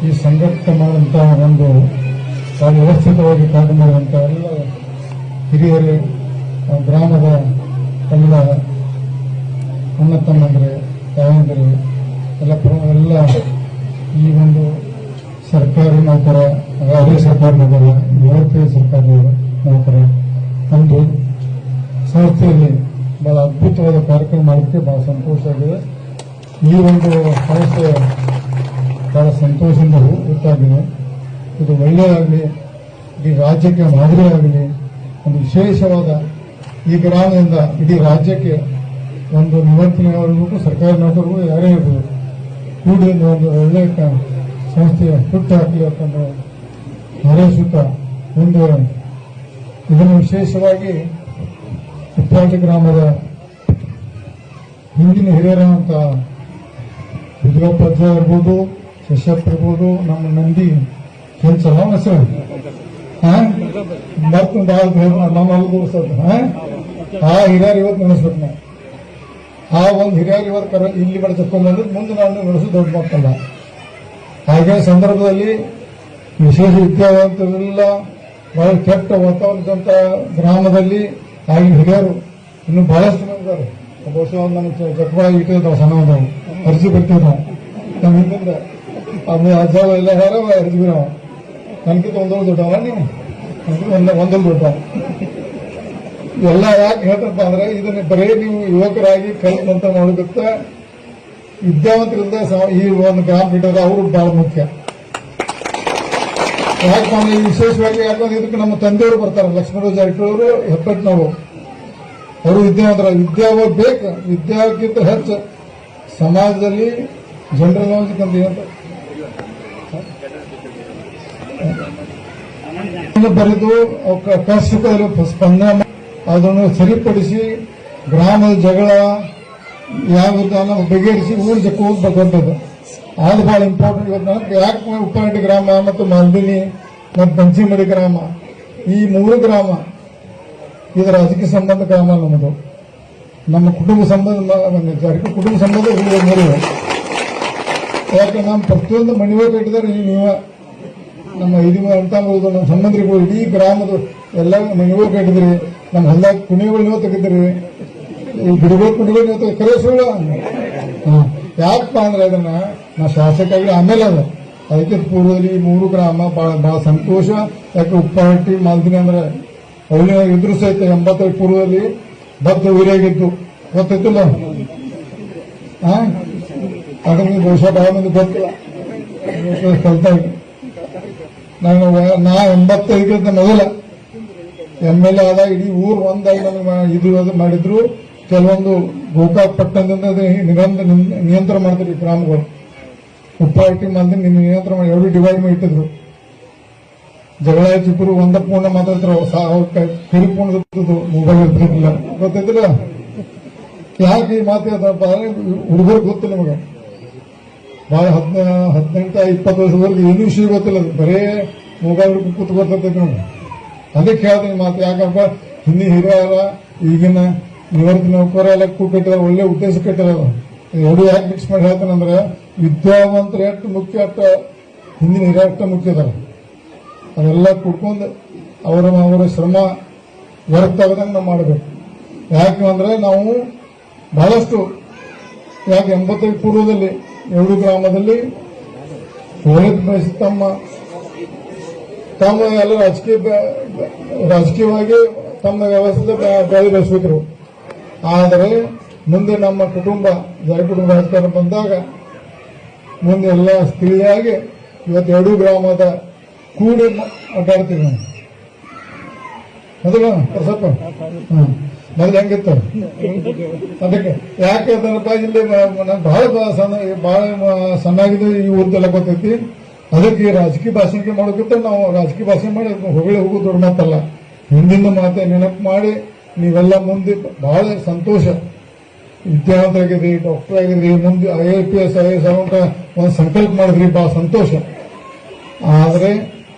ಈ ಸಂಘಟನೆ ಮಾಡುವಂತಹ ಒಂದು ವ್ಯವಸ್ಥಿತವಾಗಿ ಕಾರ್ಯ ಮಾಡುವಂತಹ ಎಲ್ಲ ಹಿರಿಯರೇ, ಗ್ರಾಮದ ಎಲ್ಲ ಅಣ್ಣ ತಮ್ಮಂದ್ರೆ, ತಾಯಂದಿರು ಎಲ್ಲ ಈ ಒಂದು ಸರ್ಕಾರಿ ನೌಕರ, ಅದೇ ಸರ್ಕಾರಿ ನೌಕರ, ನಿವೃತ್ತ ಸರ್ಕಾರಿ ನೌಕರ ಒಂದು ಸಂಸ್ಥೆಯಲ್ಲಿ ಬಹಳ ಅದ್ಭುತವಾದ ಕಾರ್ಯಕ್ರಮ ಮಾಡೋಕ್ಕೆ ಬಹಳ ಸಂತೋಷ ಆಗಿದೆ. ಈ ಒಂದು ಸಂಸ್ಥೆ ಬಹಳ ಸಂತೋಷದಿಂದ ಗೊತ್ತಾಗಿದೆ. ಇದು ಒಳ್ಳೆಯದಾಗಲಿ, ಇಡೀ ರಾಜ್ಯಕ್ಕೆ ಮಾದರಿಯಾಗಲಿ, ಒಂದು ವಿಶೇಷವಾದ ಈ ಗ್ರಾಮದಿಂದ ಇಡೀ ರಾಜ್ಯಕ್ಕೆ ಒಂದು ನಿವರ್ತನೆಯವರೆಗೂ ಸರ್ಕಾರಿ ನೌಕರಿಗೂ ಯಾರೇ ಇರ್ಬೋದು ಕೂಡಿ ಒಂದು ಒಳ್ಳೆಯ ಸಂಸ್ಥೆಯ ಹುಟ್ಟು ಹಾಕಲಿ ಅಂತಂದು ಹಾರೈಸುತ್ತಾ ಒಂದು ಇದನ್ನು ವಿಶೇಷವಾಗಿ ಕುಪ್ಪಾಟಿ ಗ್ರಾಮದ ಹಿಂದಿನ ಹಿರಿಯರಂತ ಬುದ್ಧಪ್ಪ ಇರ್ಬೋದು, ಶಶಪ್ಪ ಇರ್ಬೋದು, ನಮ್ಮ ನಂದಿ ಕೆಲ್ಸಲ್ಲ ಹೆಸರು ನಮ್ಮ ಅಲ್ಗೂಡಿಸೋದು ಆ ಹಿರಿಯರು ಇವತ್ತು ನೆನೆಸ್ಬೇಕು ನಾವು. ಆ ಒಂದು ಹಿರಿಯರು ಇವತ್ತು ಇಲ್ಲಿ ಬೆಳೆಸ್ಕೊಂಡ್ಬಂದ್ರೆ ಮುಂದೆ ನಾನು ನಡೆಸೋದು ದೊಡ್ಡ ಮಕ್ಕಳ. ಹಾಗೆ ಸಂದರ್ಭದಲ್ಲಿ ವಿಶೇಷ ವಿದ್ಯಾವಂತರೆಲ್ಲ ಬಹಳ ಕೆಟ್ಟ ವಾತಾವರಣದಂತ ಗ್ರಾಮದಲ್ಲಿ ಆಗಿನ ಹಿರಿಯರು ಇನ್ನು ಬಹಳಷ್ಟು ಮಂದಿ ಇದ್ದಾರೆ. ಬಹುಶಃ ನಮ್ಮ ಜಕ್ಬಾಳ ಇಟ್ಟಿದ್ದಾವೆ, ಸಣ್ಣವು ಅರ್ಜಿ ಬರ್ತೀವಿ ನಾವು ನಮ್ಮ ಹಿಂದಿಂದ ಅಜ್ಜ ಎಲ್ಲ ಯಾರ ಅರ್ಜಿ ನಾವು ನನಗಿಂತ ಒಂದೊಂದು ದೊಡ್ಡವ, ನೀವು ಒಂದೊಂದು ದೊಡ್ಡವ. ಎಲ್ಲ ಯಾಕೆ ಹೇಳ್ತಪ್ಪ ಅಂದ್ರೆ ಇದನ್ನ ಬರೀ ನೀವು ಯುವಕರಾಗಿ ಕಲಿತಂತ ಮಾಡೋದಕ್ಕೆ ವಿದ್ಯಾವಂತರಿಂದ ಈ ಒಂದು ಗ್ರಾಮ ಬಿಟ್ಟರೆ ಅವರು ಬಹಳ ಮುಖ್ಯ. ಯಾಕಂದ್ರೆ ವಿಶೇಷವಾಗಿ ಯಾಕಂದ್ರೆ ಇದಕ್ಕೆ ನಮ್ಮ ತಂದೆಯವರು ಬರ್ತಾರೆ, ಲಕ್ಷ್ಮಣ ಜಾರಕಿಹೊಳಿ ಹೆಪ್ಪಟ್ನವರು. ಅವರು ವಿದ್ಯಾವಂತರ, ವಿದ್ಯಾ ಬೇಕು. ವಿದ್ಯಾಕ್ಕಿಂತ ಹೆಚ್ಚು ಸಮಾಜದಲ್ಲಿ ಜನರಲ್ ನಾಲೆಜ್ ಅಂತ ಬರೆದು ಕಷ್ಟದಲ್ಲಿ ಸ್ಪಂದನೆ ಅದನ್ನು ಸರಿಪಡಿಸಿ ಗ್ರಾಮದ ಜಗಳ ಯಾವ ಬಗೆಹರಿಸಿ ಊರು ಜಕ್ಕ ಹೋಗ್ಬೇಕಂತದ್ದು ಅದು ಬಹಳ ಇಂಪಾರ್ಟೆಂಟ್. ಇವತ್ತು ಯಾಕೆ ಉಪ್ಪನಟ್ಟಿ ಗ್ರಾಮ ಮತ್ತು ಮಾಲ್ದಿನಿ ಮತ್ತು ಪಂಚಿಮಡಿ ಗ್ರಾಮ, ಈ ಮೂರು ಗ್ರಾಮ ಇದು ರಾಜಕೀಯ ಸಂಬಂಧ ಗ್ರಾಮ ನಮ್ಮದು. ನಮ್ಮ ಕುಟುಂಬ ಸಂಬಂಧ ಕುಟುಂಬ ಸಂಬಂಧ ಮೂರು. ಯಾಕೆ ನಮ್ಮ ಪ್ರತಿಯೊಂದು ಮಣಿವೆ ಕಟ್ಟಿದ್ದಾರೆ ಈ ನೀವ ನಮ್ಮ ಅಂತ ನಮ್ಮ ಸಂಬಂಧಿಗಳು ಇಡೀ ಗ್ರಾಮದ ಎಲ್ಲ ಮಣಿವೆ ಕಟ್ಟಿದ್ರಿ, ನಮ್ಮ ಹೊಲದಾಗ ಕುಣಿಗಳು ನೀವು ತೆಗೆದ್ರಿ, ಈ ಗಿಡಗಳು ಕುಣಿಗಳು ನೀವು ಕರೆ ಸುಳ್ಳು. ಯಾಕಪ್ಪ ಅಂದ್ರೆ ಅದನ್ನ ನಾ ಶಾಸಕಾಗಿ ಆಮೇಲೆ ಅದಕ್ಕೆ ಪೂರ್ವದಲ್ಲಿ ಈ ಮೂರು ಗ್ರಾಮ ಬಹಳ ಸಂತೋಷ. ಯಾಕೆ ಉಪ್ಪಹಟ್ಟಿ ಮಾಲ್ದಿನಿ ಅಂದ್ರೆ ಅವಳಿ ಇದ್ರು ಸಹಿತ 80 ಪೂರ್ವದಲ್ಲಿ ಬದ್ಧ ಊರಿಯಾಗಿದ್ದು ಗೊತ್ತಿಲ್ಲ. ಅದಕ್ಕೆ ಬಹುಶಃ ಬಹಳ ಮಂದಿ ಗೊತ್ತಿಲ್ಲ. ಕಲ್ತಾಗಿ ನಾನು 85 ಮೊದಲ MLA ಆದ ಇಡೀ ಊರು ಒಂದಾಗಿ ನನಗೆ ಇದು ಮಾಡಿದ್ರು. ಕೆಲವೊಂದು ಗೋಕಾಕ್ ಪಟ್ಟಣದಿಂದ ನಿಯಂತ್ರಣ ಮಾಡ್ತಾರೆ ಈ ಗ್ರಾಮಗಳು. ಉಪ್ಪಹಟ್ಟಿ ಮಂದಿ ನಿಯಂತ್ರಣ ಮಾಡಿ ಎರಡು ಡಿವೈಡ್ ಮಾಡಿ ಇಟ್ಟಿದ್ರು. ಜಗಳ ಚಿಕ್ಕರು ಒಂದ ಪೂರ್ಣ ಮಾತಾಡ್ತಾರೆ, ಕರಿಪೂರ್ಣ ಮೊಬೈಲ್ ಇರ್ತಿರ್ಲಿಲ್ಲ. ಗೊತ್ತಿದ್ರ ಯಾಕೆ ಈ ಮಾತಾಡ್ತಪ್ಪ ಅಂದ್ರೆ ಹುಡುಗರು ಗೊತ್ತಿಲ್ಲ ನಮಗೆ. ಬಹಳ 18-20 ವರ್ಷದವರೆಗೆ ಏನು ವಿಷಯ ಗೊತ್ತಿಲ್ಲ, ಬರೇ ಮೊಬೈಲ್ ಕೂತ್ಕೊಳ್ತೈತಿ ನೋಡಿ. ಅದಕ್ಕೆ ಹೇಳ್ತೀನಿ ಮಾತು. ಯಾಕಪ್ಪ ಹಿಂದಿನ ಹಿರಿಯರ ಈಗಿನ ನಿವೃತ್ತ ನೌಕರೆಲ್ಲ ಕೂಟ್ಟಿದ್ದಾರೆ, ಒಳ್ಳೆ ಉದ್ದೇಶ ಕಟ್ಟಿರೋದು. ಎರಡು ಯಾಕೆ ಮಿಕ್ಸ್ ಮಾಡಿ ಹೇಳ್ತಾನಂದ್ರೆ ವಿದ್ಯಾವಂತರು ಎಷ್ಟು ಮುಖ್ಯ ಅಷ್ಟ ಹಿಂದಿನ ಹಿರಿಯ ಅಷ್ಟ ಮುಖ್ಯ ಇದಾರೆ. ಅದೆಲ್ಲ ಕುಡ್ಕೊಂಡು ಅವರ ಶ್ರಮ ವ್ಯರ್ಥ ಆಗದಂಗೆ ನಾವು ಮಾಡಬೇಕು. ಯಾಕೆ ಅಂದ್ರೆ ನಾವು ಬಹಳಷ್ಟು ಯಾಕೆ 85 ಪೂರ್ವದಲ್ಲಿ ಎರಡು ಗ್ರಾಮದಲ್ಲಿ ಒಳ್ಳೆದು ಬಯಸಿ ತಮ್ಮ ಎಲ್ಲ ರಾಜಕೀಯವಾಗಿ ತಮ್ಮ ವ್ಯವಸ್ಥೆ ಬೆಳೆ ಬೆಳೆಸ್ಬೇಕರು. ಆದರೆ ಮುಂದೆ ನಮ್ಮ ಕುಟುಂಬ ಕುಟುಂಬ ರಾಜಕಾರಣ ಬಂದಾಗ ಮುಂದೆ ಎಲ್ಲ ಸ್ಥಿತಿಯಾಗಿ ಇವತ್ತು ಎರಡು ಗ್ರಾಮದ ಕೂಡಿ ಅಡ್ಡಾಡ್ತೀವಿ ನಾವು. ಅದಲ್ಲ ಪ್ರಸಪ್ಪ ಮೊದಲು ಹೆಂಗಿತ್ತು ಅದಕ್ಕೆ ಯಾಕೆ ಅದನ್ನಪ್ಪ ಇಲ್ಲಿ ಬಹಳ ಸಣ್ಣಾಗಿದ್ದು ಈ ಊರ್ದೆಲ್ಲ ಗೊತ್ತೈತಿ. ಅದಕ್ಕೆ ರಾಜಕೀಯ ಭಾಷಣಿಕೆ ಮಾಡೋಕ್ಕಿಂತ ನಾವು ರಾಜಕೀಯ ಭಾಷಣೆ ಮಾಡಿ ಹೊಗಳಿ ಹೋಗೋದು ದೊಡ್ಡ ಮಾತಲ್ಲ. ಹಿಂದಿನ ಮಾತೆ ನೆನಪು ಮಾಡಿ ನೀವೆಲ್ಲ ಮುಂದೆ ಬಹಳ ಸಂತೋಷ. ವಿದ್ಯಾವಂತರಾಗಿದ್ರಿ, ಡಾಕ್ಟರ್ ಆಗಿದ್ರಿ, ಮುಂದೆ IAPS IAS ಆಗುವಂತ ಒಂದು ಸಂಕಲ್ಪ ಮಾಡಿದ್ರಿ, ಬಹಳ ಸಂತೋಷ. ಆದರೆ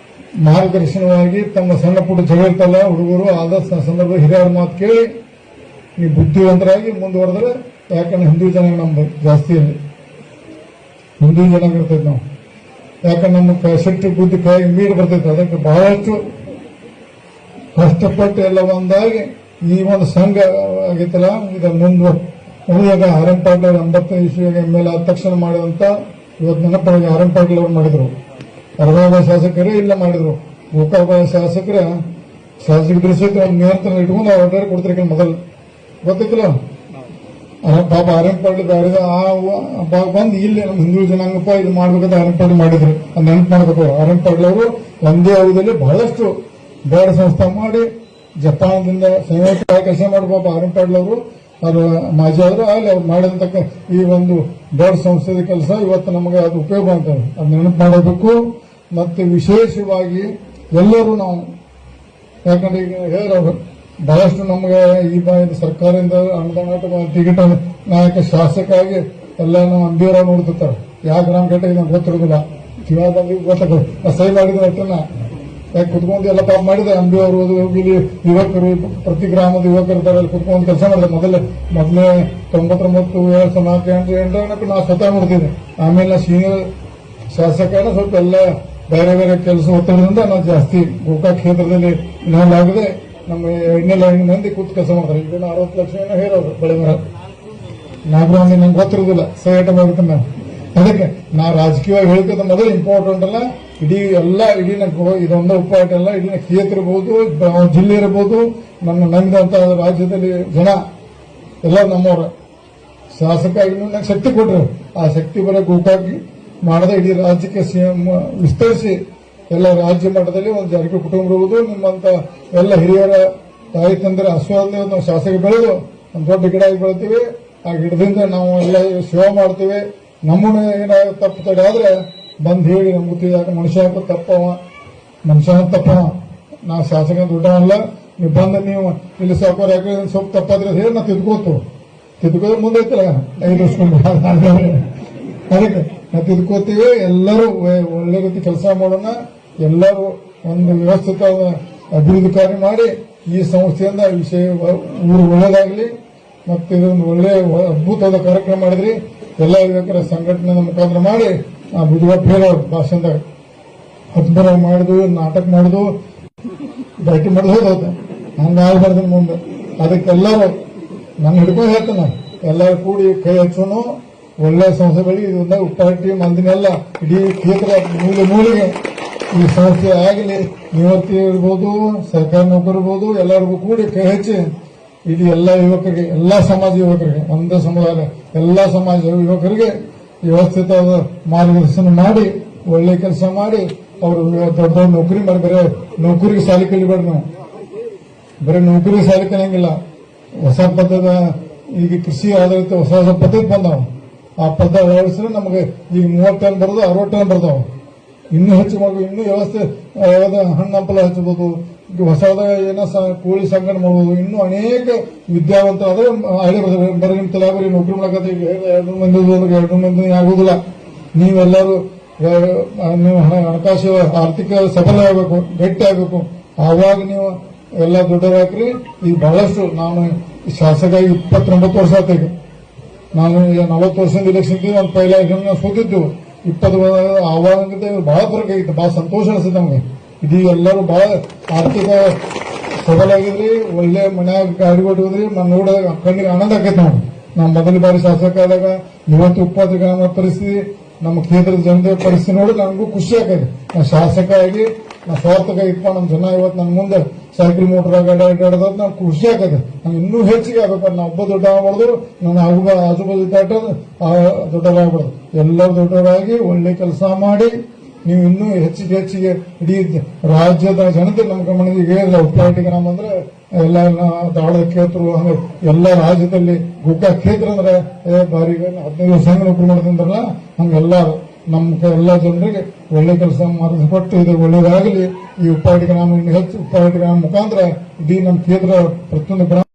ಮಾರ್ಗದರ್ಶನವಾಗಿ ತಮ್ಮ ಸಣ್ಣ ಪುಟ್ಟ ಜಗಳಿರ್ತಲ್ಲ ಹುಡುಗರು ಆದ ಸಂದರ್ಭ ಹಿರಿಯರ ಮಾತು ಕೇಳಿ ನೀವು ಬುದ್ಧಿವಂತರಾಗಿ ಮುಂದುವರೆದ್ರೆ. ಯಾಕಂದ್ರೆ ಹಿಂದೂ ಜನಾಂಗ ನಮ್ದು ಜಾಸ್ತಿ ಇಲ್ಲಿ ಹಿಂದೂ ಜನಾಂಗ ಇರ್ತೈತೆ ನಾವು. ಯಾಕಂದ್ರೆ ನಮ್ಮ ಶಕ್ತಿ ಬುದ್ಧಿ ಕೈ ಮೀರಿ ಬರ್ತೈತೆ. ಅದಕ್ಕೆ ಬಹಳಷ್ಟು ಕಷ್ಟಪಟ್ಟು ಎಲ್ಲ ಒಂದಾಗಿ ಈ ಒಂದು ಸಂಘ ಆಗೈತಲ್ಲ, ಇದರ ಮುಂದೆ ಉಳಿದಾಗ ಆರ್ ಎಂ ಪಾಟೀಲ್ 80 ಇಸ್ವಿಯಾಗ MLA ಆದ ತಕ್ಷಣ ಮಾಡಿದಂತ ಇವತ್ತು ನೆನಪಾಗಿ ಆರ್ ಎಂ ಪಾಟೀಲ್ ಅವರು ಮಾಡಿದ್ರು. ಅರ್ಧಾಬ ಶಾಸಕರೇ ಇಲ್ಲ ಮಾಡಿದ್ರು. ಗೋಕಾಕ ಶಾಸಕರ ಸಹಿತ ಒಂದು ನಿಯಂತ್ರಣ ಇಟ್ಕೊಂಡು ಆರ್ಡರ್ ಕೊಡ್ತಿರ್ಕ ಮೊದಲು ಗೊತ್ತಿಲ್ಲ. ಪಾಪ ಆರ್ ಎಂ ಪಾಟೀಲ್ ಬಂದು ಇಲ್ಲಿ ನಮ್ಮ ಹಿಂದೂ ಜನಾಂಗಪ್ಪ ಇದು ಮಾಡ್ಬೇಕಂತ ಆರ್ ಎಂ ಪಾಟೀಲ್ ಮಾಡಿದ್ರು. ಅದು ನೆನಪು ಮಾಡ್ಬೇಕು. ಆರ್ ಎಂ ಪಾಟೀಲ್ ಅವರು ಒಂದೇ ಅವಧಿಯಲ್ಲಿ ಬಹಳಷ್ಟು ಬೇಡ ಸಂಸ್ಥೆ ಮಾಡಿ ಜಪಾನದಿಂದ ಸಂಯೋಜಿತ ಕೆಲಸ ಮಾಡ್ಬೇಕು. ಆರ್ ಎಂ ಪಾಟೀಲ್ ಅವರು ಅದು ಮಾಜಿ ಆದ್ರು ಅಲ್ಲಿ ಅವ್ರು ಮಾಡಿದಂತ ಈ ಒಂದು ದೊಡ್ಡ ಸಂಸ್ಥೆದ ಕೆಲಸ ಇವತ್ತು ನಮಗೆ ಅದು ಉಪಯೋಗ ಆಗ್ತದೆ. ಅದು ನೆನಪು ಮಾಡಬೇಕು. ಮತ್ತೆ ವಿಶೇಷವಾಗಿ ಎಲ್ಲರೂ ನಾವು, ಯಾಕಂದ್ರೆ ಈಗ ಹೇಳೋರು ಬಹಳಷ್ಟು ನಮಗೆ ಈ ಸರ್ಕಾರದಿಂದ ಅನುದಾನ ಟಿಕೆಟ್ ನಾಯಕ ಶಾಸಕಾಗಿ ಎಲ್ಲ ನಾವು ಅಂಬಿಯವರ ನೋಡ್ತಿರ್ತಾರೆ. ಯಾವ ಗ್ರಾಮ ಕಟ್ಟೆ ನಮ್ಗೆ ಗೊತ್ತಿರೋದಿಲ್ಲ. ಕಿವಾಗ ಬಂದಿದ್ದು ಗೊತ್ತಾಗ ಸಹಿ ಮಾಡಿದ್ರೆ ಅಷ್ಟನ್ನ ಯಾಕೆ ಕುತ್ಕೊಂಡು ಎಲ್ಲ ಪಾಪ ಮಾಡಿದೆ. ಅಂಬಿಯವರು ಇಲ್ಲಿ ಯುವಕರು ಪ್ರತಿ ಗ್ರಾಮದ ಯುವಕರು ಇದ್ದಾರೆ, ಅಲ್ಲಿ ಕುತ್ಕೊಂಡು ಕೆಲಸ ಮಾಡಿದೆ. ಮೊದಲೇ 99 2004 ನಾವು ಸ್ವತಃ ನೋಡ್ತೀವಿ. ಆಮೇಲೆ ನಾ ಸೀನಿಯರ್ ಶಾಸಕನ ಸ್ವಲ್ಪ ಎಲ್ಲ ಬೇರೆ ಬೇರೆ ಕೆಲಸ ಒತ್ತಡದಿಂದ ನಾವು ಜಾಸ್ತಿ ಗೋಕಾಕ್ ಕ್ಷೇತ್ರದಲ್ಲಿ ಇನ್ವಾಲ್ವ್ ನಮ್ಮ 2 ಮಂದಿ ಕೂತು ಕೆಲಸ ಮಾಡ್ತಾರೆ. ಈಗ 60 ಲಕ್ಷ ಹೇರೋದು ಬಳೆ ಮರ ನಾಗರಾಮಿ ನಂಗೆ ಗೊತ್ತಿರೋದಿಲ್ಲ. ಸೈಟ್ ಆಗುತ್ತೆ. ಅದಕ್ಕೆ ನಾ ರಾಜಕೀಯವಾಗಿ ಹೇಳ್ಕೋದ ಮೊದಲು ಇಂಪಾರ್ಟೆಂಟ್ ಅಲ್ಲ, ಇಡೀ ಇದೊಂದು ಇಂಪಾರ್ಟೆಂಟ್ ಅಲ್ಲ, ಇಡೀ ಕ್ಷೇತ್ರ ಇರ್ಬೋದು, ಜಿಲ್ಲೆ ಇರಬಹುದು, ನನ್ನ ನಂಬಿದಂತ ರಾಜ್ಯದಲ್ಲಿ ಜನ ಎಲ್ಲ ನಮ್ಮವ್ರ ಶಾಸಕ ನಂಗೆ ಶಕ್ತಿ ಕೊಟ್ಟರು. ಆ ಶಕ್ತಿ ಬರ ಗೋಕಾಕಿ ಮಾಡದೆ ಇಡೀ ರಾಜ್ಯಕ್ಕೆ ವಿಸ್ತರಿಸಿ ಎಲ್ಲ ರಾಜ್ಯ ಮಟ್ಟದಲ್ಲಿ ಒಂದು ಜಾರಕಿಹೊಳಿ ಕುಟುಂಬ ಇರುವುದು, ನಿಮ್ಮಂತ ಎಲ್ಲ ಹಿರಿಯರ ತಾಯಿ ತಂದರ ಆಶೀರ್ವಾದ ನಾವು ಶಾಸಕ ಬೆಳೆದು ಒಂದು ದೊಡ್ಡ ಗಿಡ ಆಗಿ ಬೆಳಿತೀವಿ. ಆ ಗಿಡದಿಂದ ನಾವು ಎಲ್ಲ ಸೇವೆ ಮಾಡ್ತೀವಿ. ನಮ್ಮನ್ನ ಏನಾದ್ರು ತಪ್ಪು ತಡೆ ಆದ್ರೆ ಬಂದ್ ಹೇಳಿ ನಮ್ಗೆ ಗೊತ್ತಿದ್ದಾಗ ಮನುಷ್ಯ ತಪ್ಪವ, ಮನುಷ್ಯನ ತಪ್ಪವ. ನಾ ಶಾಸಕ ದುಡ್ಡವಲ್ಲ, ನೀವು ಬಂದ ನೀವು ಇಲ್ಲಿ ಸಾಕೋರ್ ಯಾಕೆ ಸ್ವಲ್ಪ ತಪ್ಪಾದ್ರೆ ಹೇಳಿ ನಾ ತಿದ್ಕೋದ್ರೆ ಮುಂದೆ ಐತಿಲ್ಲ 5 ವರ್ಷ ಅದಕ್ಕೆ ನಾವು ತಿದ್ಕೋತೀವಿ. ಎಲ್ಲರೂ ಒಳ್ಳೆ ರೀತಿ ಕೆಲಸ ಮಾಡೋಣ. ಎಲ್ಲರೂ ಒಂದು ವ್ಯವಸ್ಥಿತ ಅಭಿವೃದ್ಧಿ ಕಾರ್ಯ ಮಾಡಿ ಈ ಸಂಸ್ಥೆಯಿಂದ ವಿಷಯ ಊರು ಒಳ್ಳೇದಾಗಲಿ. ಮತ್ತೆ ಇದೊಂದು ಒಳ್ಳೆ ಅದ್ಭುತವಾದ ಕಾರ್ಯಕ್ರಮ ಮಾಡಿದ್ರಿ. ಎಲ್ಲ ಯುವಕರ ಸಂಘಟನೆ ಮುಖಾಂತರ ಮಾಡಿ ಬುಧವಾರ ಹೇಳೋರು ಭಾಷಣದಾಗ ಹತ್ಬರ ಮಾಡುದು, ನಾಟಕ ಮಾಡುದು, ಭೇಟಿ ಮಾಡುದು ಹೋದ ಹಂಗಾಗಬಾರ್ದು ಮುಂದೆ. ಅದಕ್ಕೆಲ್ಲರೂ ನಾನು ಹಿಡ್ಕೊಂಡು ಹೇಳ್ತೇನೆ, ಎಲ್ಲರೂ ಕೂಡಿ ಕೈ ಹಚ್ಚೋನು ಒಳ್ಳೆ ಸಂಸ್ಥೆಗಳಿಗೆ ಇದರಿಂದ ಉಪ್ಪಾಟಿ ಮಂದಿನೆಲ್ಲ ಇಡೀ ಕ್ಷೇತ್ರ ಮೂಲೆಗೆ ಈ ಸಂಸ್ಥೆ ಆಗಲಿ, ನಿವೃತ್ತಿ ಇರ್ಬೋದು, ಸರ್ಕಾರಿ ನೌಕರು ಇರ್ಬೋದು, ಎಲ್ಲರಿಗೂ ಕೂಡಿ ಕೈ ಹಚ್ಚಿ ಇಡೀ ಎಲ್ಲ ಯುವಕರಿಗೆ, ಎಲ್ಲಾ ಸಮಾಜ ಯುವಕರಿಗೆ, ಒಂದೇ ಸಮುದಾಯ ಎಲ್ಲಾ ಸಮಾಜ ಯುವಕರಿಗೆ ವ್ಯವಸ್ಥಿತವಾದ ಮಾರ್ಗದರ್ಶನ ಮಾಡಿ ಒಳ್ಳೆ ಕೆಲಸ ಮಾಡಿ ಅವರು ದೊಡ್ಡ ನೌಕರಿ ಮಾಡಿ ಬರೀ ನೌಕರಿಗೆ ಸಾಲಿ ಕಲಿಬೇಡ. ನಾವು ಬರೀ ನೌಕರಿಗೆ ಸಾಲಿ ಕಲಿಯಂಗಿಲ್ಲ. ಹೊಸ ಪದ್ಧತಿ ಈಗ ಕೃಷಿ ಆಧಾರಿತ ಹೊಸ ಹೊಸ ಪದ್ಧತಿ ಬಂದಾವ. ಆ ಪದ್ಧತಿ ಅಳವಡಿಸಿದ್ರೆ ನಮಗೆ ಈಗ 30 ಟನ್ ಬರೋದು 60 ಟನ್ ಬರ್ತಾವ. ಇನ್ನೂ ಹೆಚ್ಚು ಮಾಡಬೇಕು. ಇನ್ನೂ ವ್ಯವಸ್ಥೆ ಹಣ್ಣು ಹಂಪಲ ಹಚ್ಚಬಹುದು, ಹೊಸದ ಏನೋ ಕೋಳಿ ಸಂಗ್ರಹಣೆ ಮಾಡಬಹುದು. ಇನ್ನೂ ಅನೇಕ ವಿದ್ಯಾವಂತರಾದ್ರೆ ಬರೀ ನಿಮ್ ತಲೆ ಬರೀ ನೌಕರಿ ಮಾಡಕತ್ತೆ 2 ಮಂದಿ ಆಗುದಿಲ್ಲ. ನೀವೆಲ್ಲರೂ ನೀವು ಹಣಕಾಸು ಆರ್ಥಿಕ ಸಫಲ ಆಗಬೇಕು, ಗಟ್ಟಿ ಆಗಬೇಕು. ಆವಾಗ ನೀವು ಎಲ್ಲ ದೊಡ್ಡರಾಗ್ರಿ. ಈಗ ಬಹಳಷ್ಟು ನಾನು ಶಾಸಕ 29 ವರ್ಷ ಆತೀಗ. ನಾನು 40 ವರ್ಷದಿಂದ ಇಲೆಕ್ಷನ್ ಒಂದು ಪೈಲ ಸೋತಿದ್ದು 20 ಆವಾಗ ಬಹಳ ಫರಕ್ ಆಗಿತ್ತು. ಬಹಳ ಸಂತೋಷ ಅನಿಸುತ್ತೆ ನಮ್ಗೆ. ಇಡೀ ಎಲ್ಲರೂ ಬಹಳ ಆರ್ಥಿಕ ಸಬಲ ಆಗಿದ್ರಿ, ಒಳ್ಳೆ ಮನ್ಯಾಗ ಗಾಡಿ ಕೊಟ್ಟಿದ್ರಿ. ನಾನು ನೋಡಿದಾಗ ಕಣ್ಣಿಗೆ ಆನಂದ ಆಕೈತೆ. ನಾವು ಮೊದಲ ಬಾರಿ ಶಾಸಕ ಆದಾಗ ಇವತ್ತು 20 ಗ್ರಾಮ ಪರಿಸ್ಥಿತಿ, ನಮ್ಮ ಕ್ಷೇತ್ರದ ಜನತೆ ಪರಿಸ್ಥಿತಿ ನೋಡಿ ನನಗೂ ಖುಷಿ ಆಕೈತೆ. ನಾ ಶಾಸಕ ಆಗಿ ನಾ ಸ್ವಾರ್ಥಕ ಇಟ್ಕೊಂಡು ನಮ್ಮ ಜನ ಇವತ್ತು ನನ್ನ ಮುಂದೆ ಸೈಕಲ್ ಮೋಟರ್ ಅಡ್ಡಾಡೋದ್ ನಾವು ಖುಷಿ ಆಗತ್ತೆ. ನಾವು ಇನ್ನೂ ಹೆಚ್ಚಿಗೆ ಆಗ್ಬೇಕು. ನಾವು ಒಬ್ಬ ದೊಡ್ಡ ಆಗ್ಬಾರ್ದು, ನನ್ನ ಆಜುಬಾಜು ದಾಟ ದೊಡ್ಡವರಾಗ್ಬಾರ್ದು. ಎಲ್ಲರೂ ದೊಡ್ಡವರಾಗಿ ಒಳ್ಳೆ ಕೆಲಸ ಮಾಡಿ ನೀವು ಇನ್ನೂ ಹೆಚ್ಚಿಗೆ ಇಡೀ ರಾಜ್ಯದ ಜನತೆ ನಮ್ಮ ಗಮನಕ್ಕೆ ಉಪ್ಪಾಟಿ ಗ್ರಾಮ ಅಂದ್ರೆ ಎಲ್ಲ ಧಾರವಾಡ ಕ್ಷೇತ್ರ ಹಂಗೆ ಎಲ್ಲ ರಾಜ್ಯದಲ್ಲಿ ಗೋಕಾಕ್ ಕ್ಷೇತ್ರ ಅಂದ್ರೆ ಬಾರಿ 15 ವರ್ಷ ನೌಕರಿ ಮಾಡೋದಂದ್ರಲ್ಲ ಹಂಗೆಲ್ಲ ನಮ್ಮ ಎಲ್ಲ ಜನರಿಗೆ ಒಳ್ಳೆ ಕೆಲಸ ಮಾಡಿಸ್ಕೊಟ್ಟು ಇದು ಒಳ್ಳೇದಾಗಲಿ. ಈ ಉಪ್ಪಾಟಿ ಗ್ರಾಮ ಹೆಚ್ಚು ಉಪ್ಪಾಟಿ ಗ್ರಾಮ ಮುಖಾಂತರ ಇಡೀ ನಮ್ಮ ಕ್ಷೇತ್ರ ಪ್ರತಿಯೊಂದು ಗ್ರಾಮ